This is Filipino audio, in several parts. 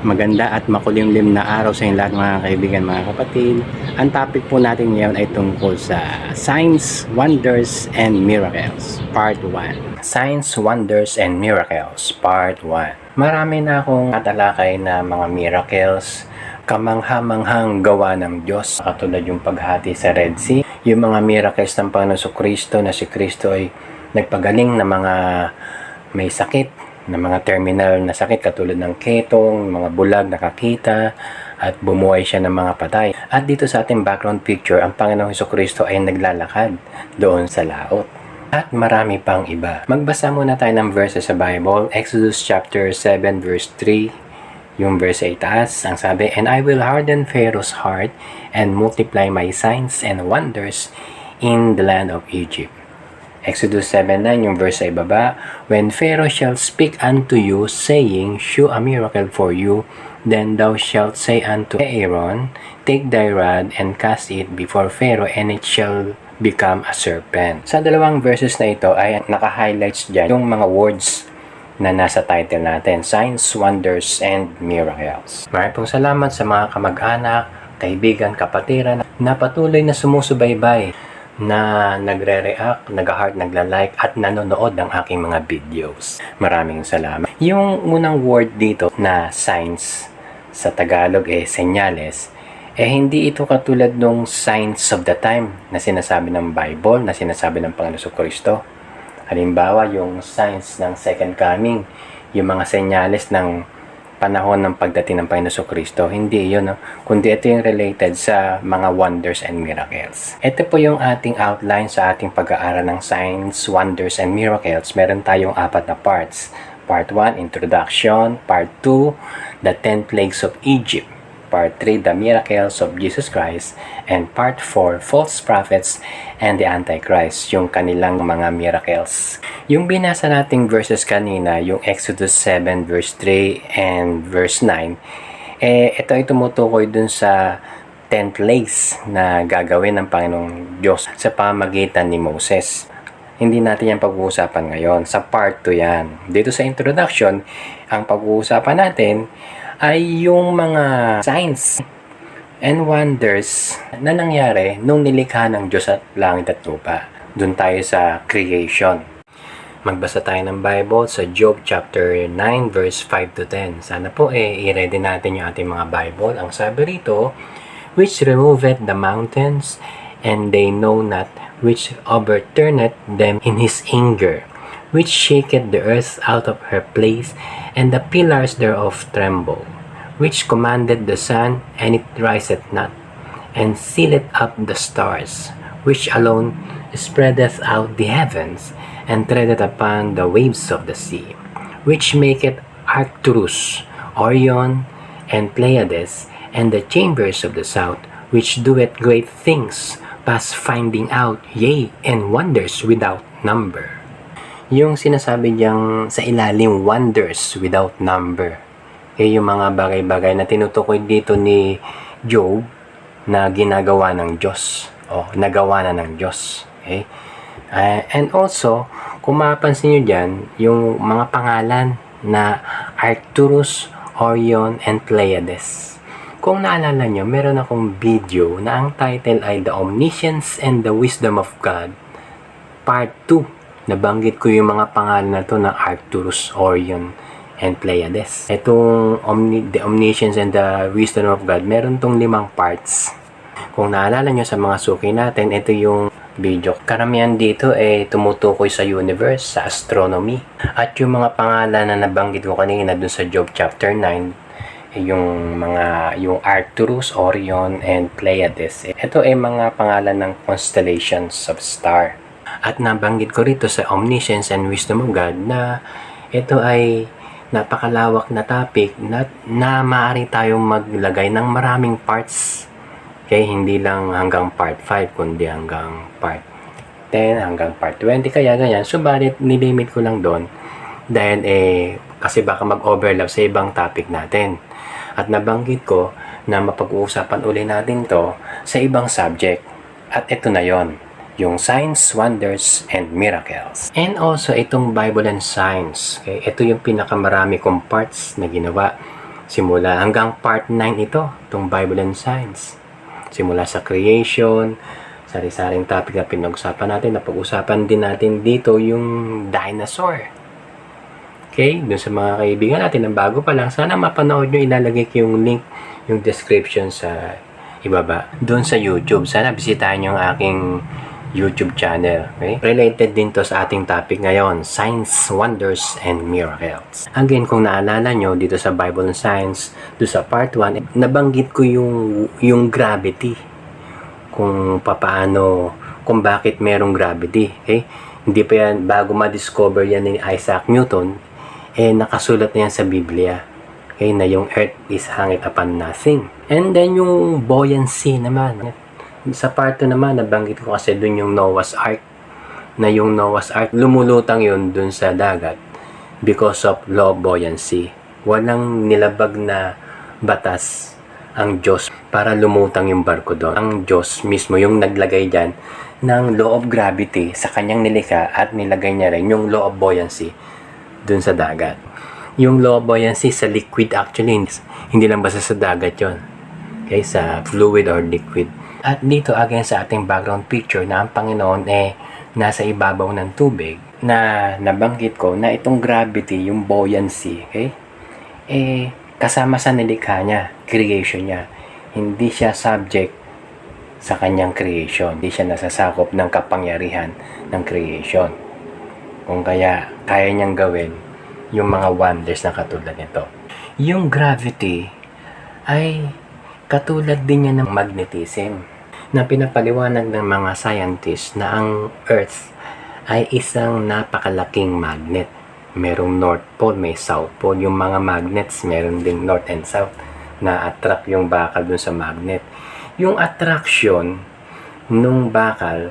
Maganda at makulimlim na araw sa inyo lahat mga kaibigan, mga kapatid. Ang topic po natin ngayon ay tungkol sa Signs, Wonders, and Miracles, Part 1. Signs, Wonders, and Miracles, Part 1. Marami na akong natalakay na mga miracles, kamangha-manghang gawa ng Diyos, katulad yung paghati sa Red Sea, yung mga miracles ng Panginoon Kristo na si Kristo ay nagpagaling na mga may sakit, na mga terminal na sakit katulad ng ketong, mga bulag nakakita, at bumuhay siya ng mga patay. At dito sa ating background picture, ang Panginoong Kristo ay naglalakad doon sa laot. At marami pang iba. Magbasa muna tayo ng verses sa Bible. Exodus chapter 7 verse 3, yung verse 8 taas, ang sabi, "And I will harden Pharaoh's heart and multiply my signs and wonders in the land of Egypt." Exodus 7:9, yung verse sa ibaba, "When Pharaoh shall speak unto you, saying, Shew a miracle for you, then thou shalt say unto Aaron, Take thy rod and cast it before Pharaoh, and it shall become a serpent." Sa dalawang verses na ito ay naka-highlights dyan yung mga words na nasa title natin, Signs, Wonders, and Miracles. Maraming salamat sa mga kamag-anak, kaibigan, kapatiran na patuloy na sumusubaybay, na nagre-react, nag-heart, nagla-like, at nanonood ng aking mga videos. Maraming salamat. Yung unang word dito na signs, sa Tagalog senyales, hindi ito katulad nung signs of the time na sinasabi ng Bible, na sinasabi ng Panginoon Kristo. Halimbawa, yung signs ng second coming, yung mga senyales ng panahon ng pagdating ng Panginoon Kristo. Hindi yun, kundi ito yung related sa mga wonders and miracles. Ito po yung ating outline sa ating pag-aaral ng signs, wonders, and miracles. Meron tayong 4 na parts. Part 1, Introduction. Part 2, The 10 Plagues of Egypt. Part 3, The Miracles of Jesus Christ. And Part 4, False Prophets and the Antichrist, yung kanilang mga miracles. Yung binasa nating verses kanina, yung Exodus 7 verse 3 and verse 9, ito ay tumutukoy dun sa 10 plagues na gagawin ng Panginoong Diyos sa pamamagitan ni Moses. Hindi natin yan pag-uusapan ngayon. Sa part 2 yan. Dito sa introduction, ang pag-uusapan natin ay yung mga signs and wonders na nangyari nung nilikha ng Diyos at langit at lupa. Doon tayo sa creation. Magbasa tayo ng Bible sa Job chapter 9 verse 5 to 10. Sana po i-ready natin yung ating mga Bible. Ang sabi rito, "Which removeth the mountains, and they know not, which overturneth them in his anger, which shaketh the earth out of her place, and the pillars thereof tremble, which commanded the sun, and it riseth not, and sealeth up the stars, which alone spreadeth out the heavens, and treadeth upon the waves of the sea, which maketh Arcturus, Orion, and Pleiades, and the chambers of the south, which doeth great things, past finding out, yea, and wonders without number." Yung sinasabi diyang sa ilalim, wonders without number, yung mga bagay-bagay na tinutukoy dito ni Job na ginagawa ng Diyos, nagawa na ng Diyos. Okay? And also, kung mapapansin nyo dyan, yung mga pangalan na Arcturus, Orion, and Pleiades. Kung naalala nyo, meron akong video na ang title ay The Omniscience and the Wisdom of God, Part 2. Nabanggit ko yung mga pangalan na to na Arcturus, Orion, and Pleiades. Itong The Omniscience and the Wisdom of God, meron tong 5 parts. Kung naalala nyo sa mga suki natin, ito yung video. Karamihan dito tumutukoy sa universe, sa astronomy. At yung mga pangalan na nabanggit ko kanina dun sa Job chapter 9, yung Arcturus, Orion, and Pleiades. Ito ay mga pangalan ng constellations of star. At nabanggit ko rito sa Omniscience and Wisdom of God na ito ay napakalawak na topic na maaari tayong maglagay ng maraming parts. Okay, hindi lang hanggang part 5, kundi hanggang part 10, hanggang part 20, kaya ganyan. Subalit, nilimit ko lang doon dahil kasi baka mag-overlap sa ibang topic natin. At nabanggit ko na mapag-uusapan uli natin to sa ibang subject. At ito na yon, yung Signs, Wonders, and Miracles. And also, itong Bible and Signs. Okay, ito yung pinakamarami kong parts na ginawa Simula hanggang part 9 ito, itong Bible and Science. Simula sa creation, sari-saring topic na pinag-usapan natin. Napag-usapan din natin dito yung dinosaur. Okay? Dun sa mga kaibigan natin na bago pa lang, sana mapanood nyo. Ilalagay ko yung link, yung description sa ibaba. Doon sa YouTube. Sana bisitahin nyo ang aking YouTube channel. Okay? Related din to sa ating topic ngayon, Science, Wonders, and Miracles. Again, kung naalala nyo, dito sa Bible and Science, doon sa part 1, nabanggit ko yung gravity. Kung papaano, kung bakit merong gravity. Okay? Hindi pa yan, bago ma-discover yan ni Isaac Newton, nakasulat na yan sa Biblia. Okay? Na yung earth is hanging upon nothing. And then yung buoyancy naman. Sa part 2 naman, nabanggit ko kasi dun yung Noah's Ark. Na yung Noah's Ark, lumulutang yun dun sa dagat because of law of buoyancy. Walang nilabag na batas ang Diyos para lumutang yung barko doon. Ang Diyos mismo yung naglagay dyan ng law of gravity sa kanyang nilikha at nilagay niya rin yung law of buoyancy dun sa dagat. Yung law of buoyancy sa liquid actually, hindi lang basta sa dagat yon. Okay, sa fluid or liquid. At dito again sa ating background picture na ang Panginoon nasa ibabaw ng tubig na nabanggit ko na itong gravity, yung buoyancy, okay? Kasama sa nilikha niya, creation niya. Hindi siya subject sa kanyang creation. Hindi siya nasasakop ng kapangyarihan ng creation. Kung kaya niyang gawin yung mga wonders na katulad nito. Yung gravity ay katulad din niya ng magnetism na pinapaliwanag ng mga scientists na ang Earth ay isang napakalaking magnet. Merong North Pole, may South Pole. Yung mga magnets, meron ding North and South na attract yung bakal dun sa magnet. Yung attraction nung bakal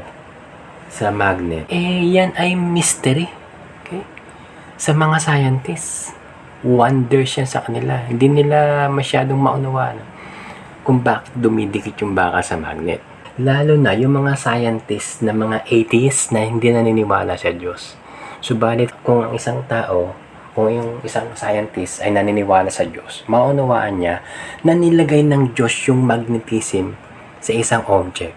sa magnet, yan ay mystery. Okay? Sa mga scientists, wonder siya sa kanila. Hindi nila masyadong maunawaan kung bakit dumidikit yung bakal sa magnet. Lalo na yung mga scientists na mga atheists na hindi naniniwala sa Diyos. Subalit kung ang isang tao, kung yung isang scientist ay naniniwala sa Diyos, maunawaan niya na nilagay ng Diyos yung magnetism sa isang object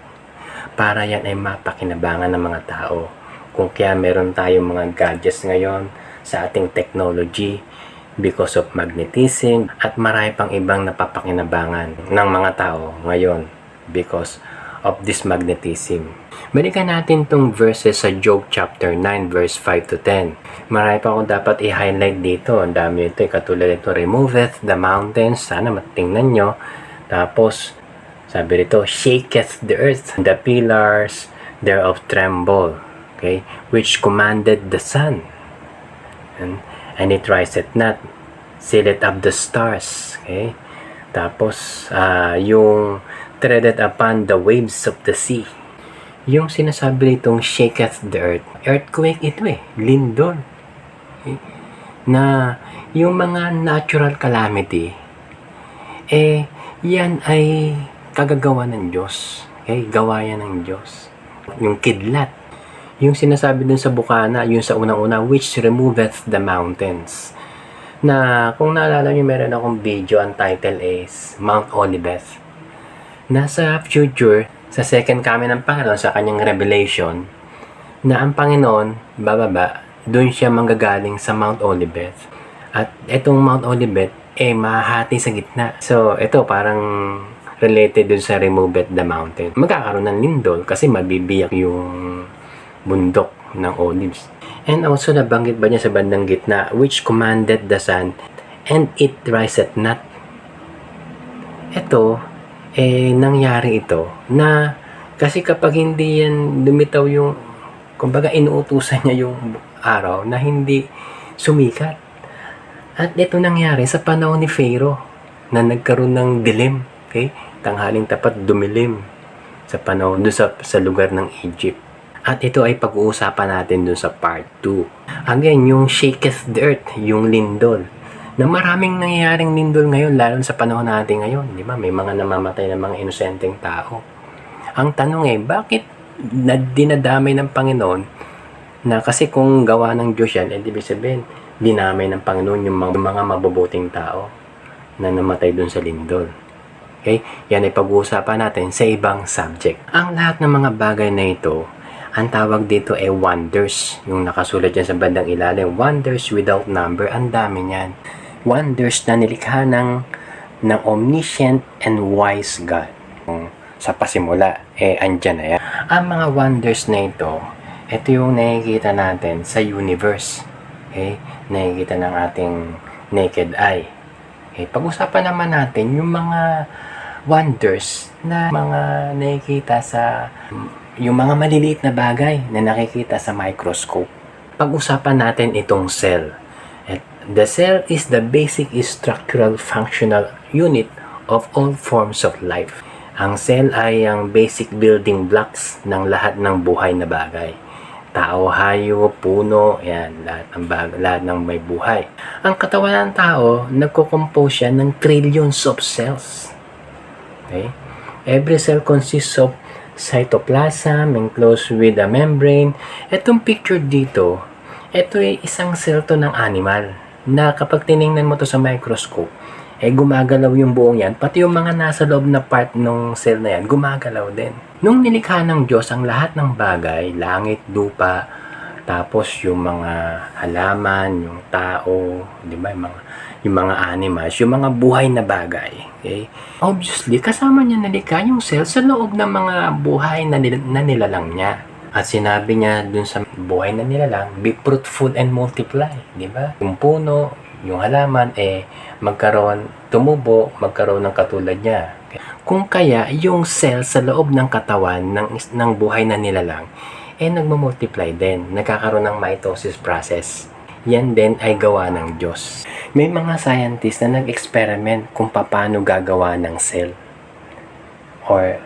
para yan ay mapakinabangan ng mga tao. Kung kaya meron tayong mga gadgets ngayon sa ating technology, because of magnetism at marami pang ibang napapakinabangan ng mga tao ngayon because of this magnetism. Balikan natin tong verses sa Job chapter 9 verse 5 to 10. Marami pa akong dapat i-highlight dito. Ang dami ito. Katulad ito, removeth the mountains. Sana matingnan nyo. Tapos, sabi rito, shaketh the earth, the pillars thereof tremble. Okay? Which commanded the sun. And it riseth not, sealeth up the stars. Okay? Tapos, yung treaded upon the waves of the sea. Yung sinasabi nitong shaketh the earth. Earthquake ito lindol. Okay? Na yung mga natural calamity, yan ay kagagawa ng Diyos. Okay? Gawa yan ng Diyos. Yung kidlat. Yung sinasabi dun sa bukana, yung sa unang-una, which removeth the mountains. Na kung naalala nyo, meron akong video, ang title is Mount Olivet. Nasa future, sa second coming ng Panginoon, sa kanyang revelation, na ang Panginoon, bababa, doon siya manggagaling sa Mount Olivet. At itong Mount Olivet, mahati sa gitna. So, ito parang related dun sa removeth the mountain. Magkakaroon ng lindol kasi mabibiyak yung bundok ng olives. And also, nabanggit ba niya sa bandang gitna, which commanded the sun, and it riseth not. Ito, nangyari ito na kasi kapag hindi yan lumitaw yung, kumbaga inuutusan niya yung araw na hindi sumikat. At ito nangyari sa panahon ni Pharaoh na nagkaroon ng dilim. Okay? Tanghaling tapat dumilim sa panahon doon sa lugar ng Egypt. At ito ay pag-uusapan natin doon sa part 2. Again, yung shaketh the earth, yung lindol. Na maraming nangyayaring lindol ngayon, lalo sa panahon natin ngayon. Di ba? May mga namamatay ng mga inosenteng tao. Ang tanong bakit dinadamay ng Panginoon na kasi kung gawa ng Diyos yan, ibig sabihin, dinamay ng Panginoon yung mga mabubuting tao. na namatay dun sa lindol. Okay? Yan ay pag-uusapan natin sa ibang subject. Ang lahat ng mga bagay na ito, ang tawag dito ay wonders. Yung nakasulat dyan sa bandang ilalim, wonders without number. Ang dami niyan. Wonders na nilikha ng omniscient and wise God. Sa pasimula, andyan na yan. Ang mga wonders na ito yung nakikita natin sa universe. Okay? Nakikita ng ating naked eye. Okay? Pag-usapan naman natin yung mga wonders na mga nakikita sa yung mga maliliit na bagay na nakikita sa microscope. Pag-usapan natin itong cell. The cell is the basic structural functional unit of all forms of life. Ang cell ay ang basic building blocks ng lahat ng buhay na bagay. Tao, hayop, puno, yan, lahat ng may buhay. Ang katawan ng tao, nagko-compose siya ng trillions of cells. Okay? Every cell consists of cytoplasm enclosed with a membrane. Itong picture dito, ito ay isang cell to ng animal na kapag tiningnan mo to sa microscope, gumagalaw yung buong yan. Pati yung mga nasa loob na part ng cell na yan, gumagalaw din. Nung nilikha ng Diyos ang lahat ng bagay, langit, lupa, tapos yung mga halaman, yung tao, di ba, yung mga animals, yung mga buhay na bagay. Okay? Obviously, kasama niya nalikha yung cell sa loob ng mga buhay na nilalang niya. At sinabi niya dun sa buhay na nilalang, be fruitful and multiply. Di ba? Yung puno, yung halaman, tumubo, magkaroon ng katulad niya. Okay? Kung kaya, yung cell sa loob ng katawan ng buhay na nilalang, nagmamultiply din. Nagkakaroon ng mitosis process. Yan din ay gawa ng Diyos. May mga scientists na nag-experiment kung paano gagawa ng cell. Or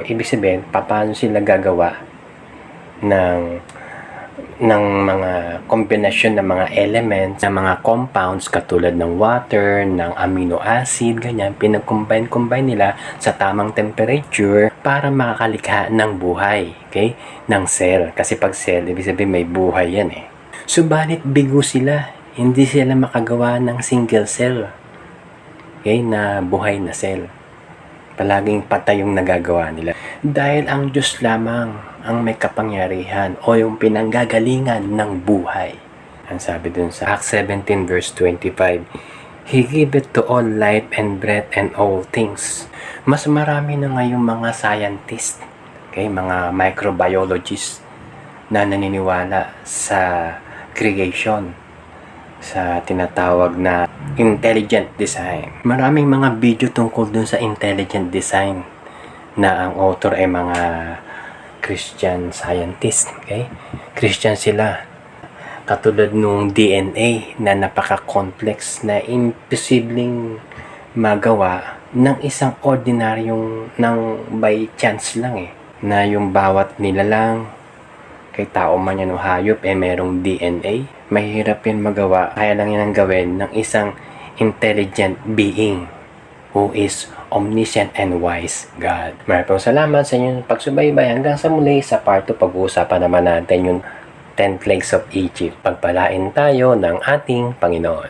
ibig sabihin, paano sila gagawa ng mga kombinasyon ng mga elements, ng mga compounds katulad ng water, ng amino acid, ganyan, pinag-combine nila sa tamang temperature para makakalikha ng buhay, okay? Ng cell. Kasi pag cell, ibig sabihin may buhay yan Subalit bigo sila, hindi sila makagawa ng single cell, okay, na buhay na cell. Palaging patay yung nagagawa nila. Dahil ang Diyos lamang ang may kapangyarihan o yung pinanggagalingan ng buhay. Ang sabi dun sa Acts 17 verse 25, He giveth to all life and breath and all things. Mas marami na ngayong mga scientists, okay, mga microbiologists na naniniwala sa creation, sa tinatawag na intelligent design. Maraming mga video tungkol dun sa intelligent design na ang author ay mga Christian scientist. Okay? Christian sila. Katulad nung DNA na napaka-complex na imposibleng magawa ng isang ordinaryong by chance lang na yung bawat nilalang kay tao man yan o hayop merong DNA. Mahirap yan magawa. Kaya lang yan ang gawin ng isang intelligent being who is omniscient and wise God. Maraming salamat sa inyong pagsubaybay. Hanggang sa muli sa part 2, pag-uusapan naman natin yung 10 plagues of Egypt. Pagpalain tayo ng ating Panginoon.